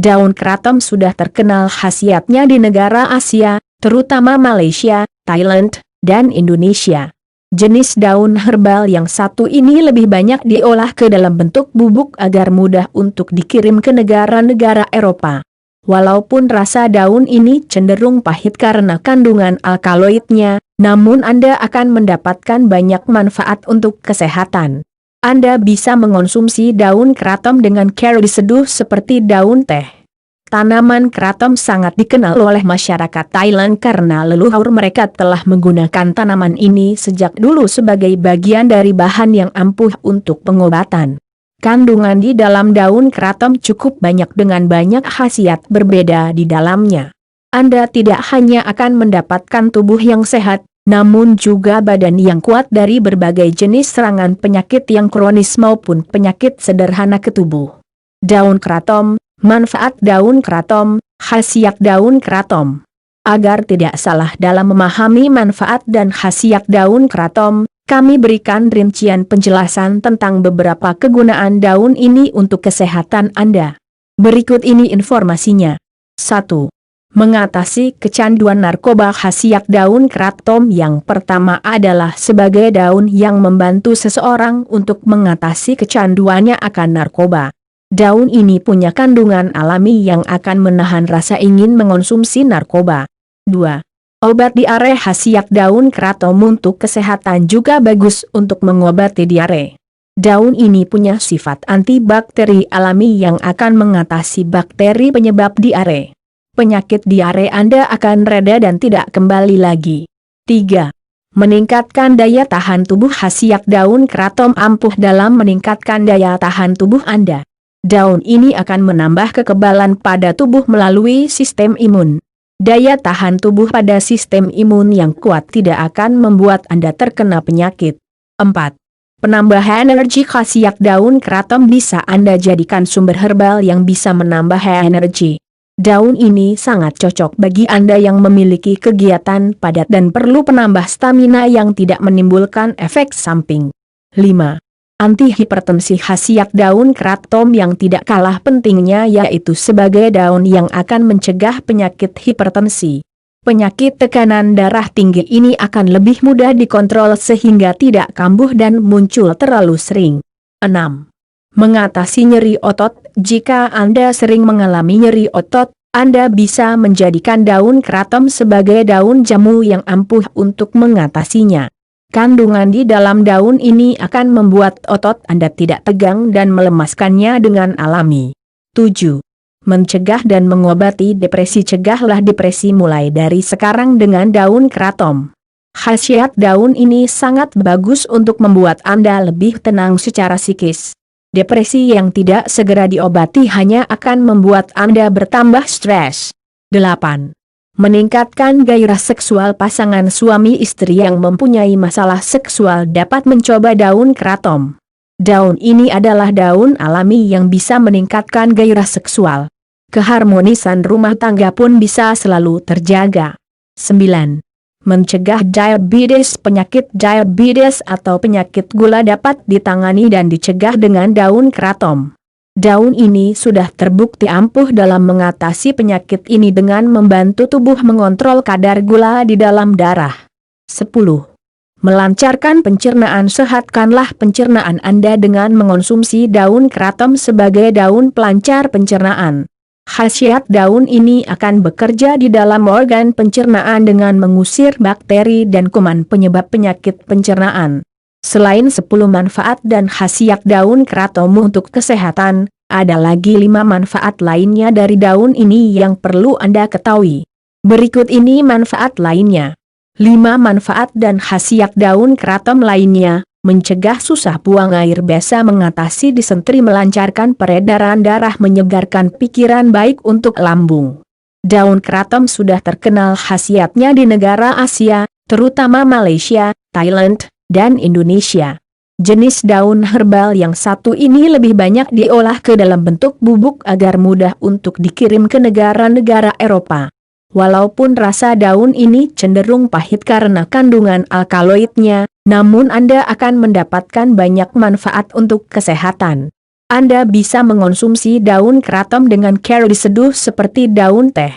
Daun kratom sudah terkenal khasiatnya di negara Asia, terutama Malaysia, Thailand, dan Indonesia. Jenis daun herbal yang satu ini lebih banyak diolah ke dalam bentuk bubuk agar mudah untuk dikirim ke negara-negara Eropa. Walaupun rasa daun ini cenderung pahit karena kandungan alkaloidnya, namun Anda akan mendapatkan banyak manfaat untuk kesehatan. Anda bisa mengonsumsi daun kratom dengan cara diseduh seperti daun teh. Tanaman kratom sangat dikenal oleh masyarakat Thailand karena leluhur mereka telah menggunakan tanaman ini sejak dulu sebagai bagian dari bahan yang ampuh untuk pengobatan. Kandungan di dalam daun kratom cukup banyak dengan banyak khasiat berbeda di dalamnya. Anda tidak hanya akan mendapatkan tubuh yang sehat, namun juga badan yang kuat dari berbagai jenis serangan penyakit yang kronis maupun penyakit sederhana ke tubuh. Daun kratom. Manfaat daun kratom, khasiat daun kratom. Agar tidak salah dalam memahami manfaat dan khasiat daun kratom, kami berikan rincian penjelasan tentang beberapa kegunaan daun ini untuk kesehatan Anda. Berikut ini informasinya. 1. Mengatasi kecanduan narkoba. Khasiat daun kratom yang pertama adalah sebagai daun yang membantu seseorang untuk mengatasi kecanduannya akan narkoba. Daun ini punya kandungan alami yang akan menahan rasa ingin mengonsumsi narkoba. 2. Obat diare. Khasiat daun kratom untuk kesehatan juga bagus untuk mengobati diare. Daun ini punya sifat antibakteri alami yang akan mengatasi bakteri penyebab diare. Penyakit diare Anda akan reda dan tidak kembali lagi. 3. Meningkatkan daya tahan tubuh. Khasiat daun kratom ampuh dalam meningkatkan daya tahan tubuh Anda. Daun ini akan menambah kekebalan pada tubuh melalui sistem imun. Daya tahan tubuh pada sistem imun yang kuat tidak akan membuat Anda terkena penyakit. 4. Penambah energi. Khasiat daun kratom bisa Anda jadikan sumber herbal yang bisa menambah energi. Daun ini sangat cocok bagi Anda yang memiliki kegiatan padat dan perlu penambah stamina yang tidak menimbulkan efek samping. 5. Anti-hipertensi. Khasiat daun kratom yang tidak kalah pentingnya yaitu sebagai daun yang akan mencegah penyakit hipertensi. Penyakit tekanan darah tinggi ini akan lebih mudah dikontrol sehingga tidak kambuh dan muncul terlalu sering. 6. Mengatasi nyeri otot. Jika Anda sering mengalami nyeri otot, Anda bisa menjadikan daun kratom sebagai daun jamu yang ampuh untuk mengatasinya. Kandungan di dalam daun ini akan membuat otot Anda tidak tegang dan melemaskannya dengan alami. 7. Mencegah dan mengobati depresi. Cegahlah depresi mulai dari sekarang dengan daun kratom. Khasiat daun ini sangat bagus untuk membuat Anda lebih tenang secara psikis. Depresi yang tidak segera diobati hanya akan membuat Anda bertambah stres. 8. Meningkatkan gairah seksual. Pasangan suami istri yang mempunyai masalah seksual dapat mencoba daun kratom. Daun ini adalah daun alami yang bisa meningkatkan gairah seksual. Keharmonisan rumah tangga pun bisa selalu terjaga. 9. Mencegah diabetes. Penyakit diabetes atau penyakit gula dapat ditangani dan dicegah dengan daun kratom. Daun ini sudah terbukti ampuh dalam mengatasi penyakit ini dengan membantu tubuh mengontrol kadar gula di dalam darah. 10. Melancarkan pencernaan. Sehatkanlah pencernaan Anda dengan mengonsumsi daun kratom sebagai daun pelancar pencernaan. Khasiat daun ini akan bekerja di dalam organ pencernaan dengan mengusir bakteri dan kuman penyebab penyakit pencernaan. Selain 10 manfaat dan khasiat daun kratom untuk kesehatan, ada lagi 5 manfaat lainnya dari daun ini yang perlu Anda ketahui. Berikut ini manfaat lainnya. 5 manfaat dan khasiat daun kratom lainnya: mencegah susah buang air biasa, mengatasi disentri, melancarkan peredaran darah, menyegarkan pikiran, baik untuk lambung. Daun kratom sudah terkenal khasiatnya di negara Asia, terutama Malaysia, Thailand, dan Indonesia. Jenis daun herbal yang satu ini lebih banyak diolah ke dalam bentuk bubuk agar mudah untuk dikirim ke negara-negara Eropa. Walaupun rasa daun ini cenderung pahit karena kandungan alkaloidnya, namun Anda akan mendapatkan banyak manfaat untuk kesehatan. Anda bisa mengonsumsi daun kratom dengan cara diseduh seperti daun teh.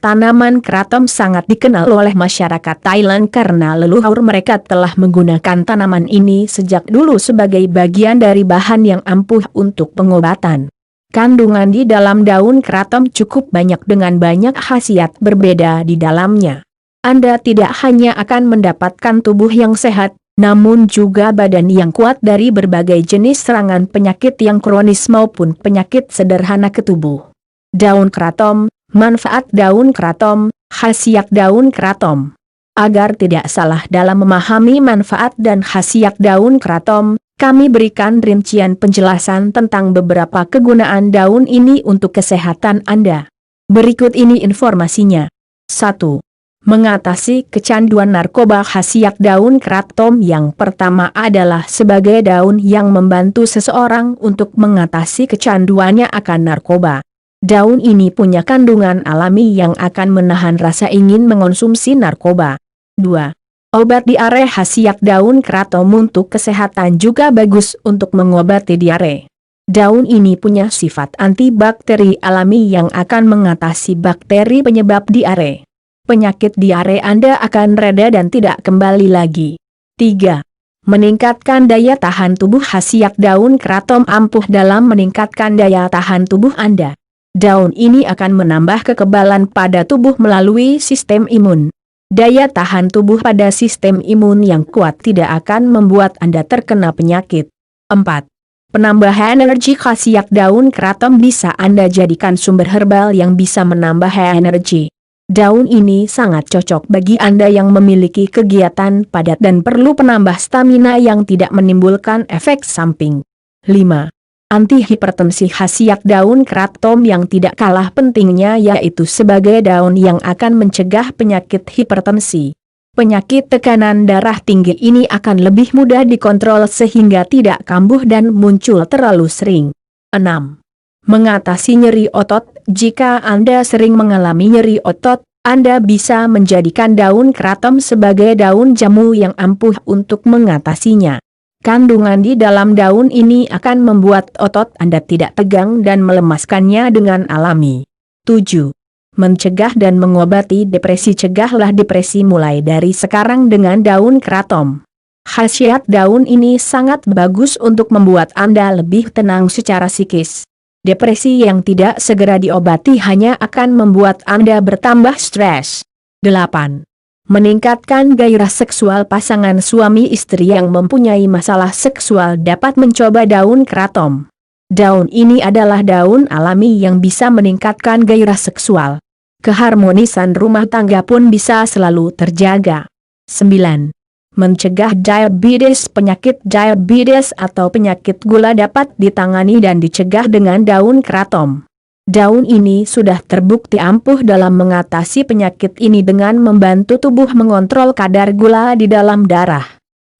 Tanaman kratom sangat dikenal oleh masyarakat Thailand karena leluhur mereka telah menggunakan tanaman ini sejak dulu sebagai bagian dari bahan yang ampuh untuk pengobatan. Kandungan di dalam daun kratom cukup banyak dengan banyak khasiat berbeda di dalamnya. Anda tidak hanya akan mendapatkan tubuh yang sehat, namun juga badan yang kuat dari berbagai jenis serangan penyakit yang kronis maupun penyakit sederhana ke tubuh. Daun kratom. Manfaat daun kratom, khasiat daun kratom. Agar tidak salah dalam memahami manfaat dan khasiat daun kratom, kami berikan rincian penjelasan tentang beberapa kegunaan daun ini untuk kesehatan Anda. Berikut ini informasinya. 1. Mengatasi kecanduan narkoba. Khasiat daun kratom yang pertama adalah sebagai daun yang membantu seseorang untuk mengatasi kecanduannya akan narkoba. Daun ini punya kandungan alami yang akan menahan rasa ingin mengonsumsi narkoba. 2. Obat diare. Khasiat daun kratom untuk kesehatan juga bagus untuk mengobati diare. Daun ini punya sifat antibakteri alami yang akan mengatasi bakteri penyebab diare. Penyakit diare Anda akan reda dan tidak kembali lagi. 3. Meningkatkan daya tahan tubuh. Khasiat daun kratom ampuh dalam meningkatkan daya tahan tubuh Anda. Daun ini akan menambah kekebalan pada tubuh melalui sistem imun. Daya tahan tubuh pada sistem imun yang kuat tidak akan membuat Anda terkena penyakit. 4. Penambahan energi. Khasiat daun kratom bisa Anda jadikan sumber herbal yang bisa menambah energi. Daun ini sangat cocok bagi Anda yang memiliki kegiatan padat dan perlu penambah stamina yang tidak menimbulkan efek samping. 5. Anti-hipertensi. Khasiat daun kratom yang tidak kalah pentingnya yaitu sebagai daun yang akan mencegah penyakit hipertensi. Penyakit tekanan darah tinggi ini akan lebih mudah dikontrol sehingga tidak kambuh dan muncul terlalu sering. 6. Mengatasi nyeri otot. Jika Anda sering mengalami nyeri otot, Anda bisa menjadikan daun kratom sebagai daun jamu yang ampuh untuk mengatasinya. Kandungan di dalam daun ini akan membuat otot Anda tidak tegang dan melemaskannya dengan alami. 7. Mencegah dan mengobati depresi. Cegahlah depresi mulai dari sekarang dengan daun kratom. Khasiat daun ini sangat bagus untuk membuat Anda lebih tenang secara psikis. Depresi yang tidak segera diobati hanya akan membuat Anda bertambah stres. 8. Meningkatkan gairah seksual. Pasangan suami istri yang mempunyai masalah seksual dapat mencoba daun kratom. Daun ini adalah daun alami yang bisa meningkatkan gairah seksual. Keharmonisan rumah tangga pun bisa selalu terjaga. 9. Mencegah diabetes. Penyakit diabetes atau penyakit gula dapat ditangani dan dicegah dengan daun kratom. Daun ini sudah terbukti ampuh dalam mengatasi penyakit ini dengan membantu tubuh mengontrol kadar gula di dalam darah.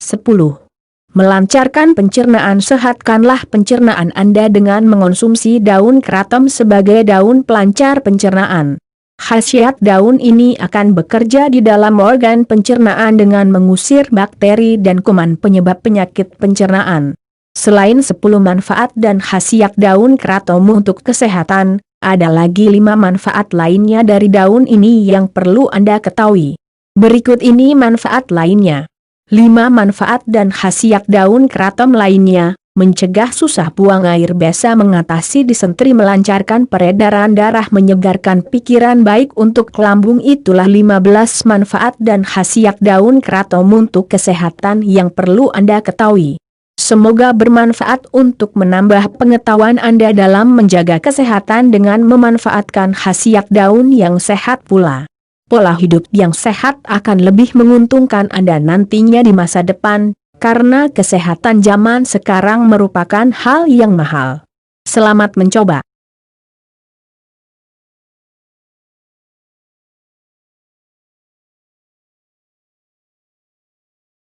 10. Melancarkan pencernaan. Sehatkanlah pencernaan Anda dengan mengonsumsi daun kratom sebagai daun pelancar pencernaan. Khasiat daun ini akan bekerja di dalam organ pencernaan dengan mengusir bakteri dan kuman penyebab penyakit pencernaan. Selain 10 manfaat dan khasiat daun kratom untuk kesehatan, ada lagi 5 manfaat lainnya dari daun ini yang perlu Anda ketahui. Berikut ini manfaat lainnya. 5 manfaat dan khasiat daun kratom lainnya: mencegah susah buang air basa, mengatasi disentri, melancarkan peredaran darah, menyegarkan pikiran, baik untuk lambung. Itulah 15 manfaat dan khasiat daun kratom untuk kesehatan yang perlu Anda ketahui. Semoga bermanfaat untuk menambah pengetahuan Anda dalam menjaga kesehatan dengan memanfaatkan khasiat daun yang sehat pula. Pola hidup yang sehat akan lebih menguntungkan Anda nantinya di masa depan, karena kesehatan zaman sekarang merupakan hal yang mahal. Selamat mencoba.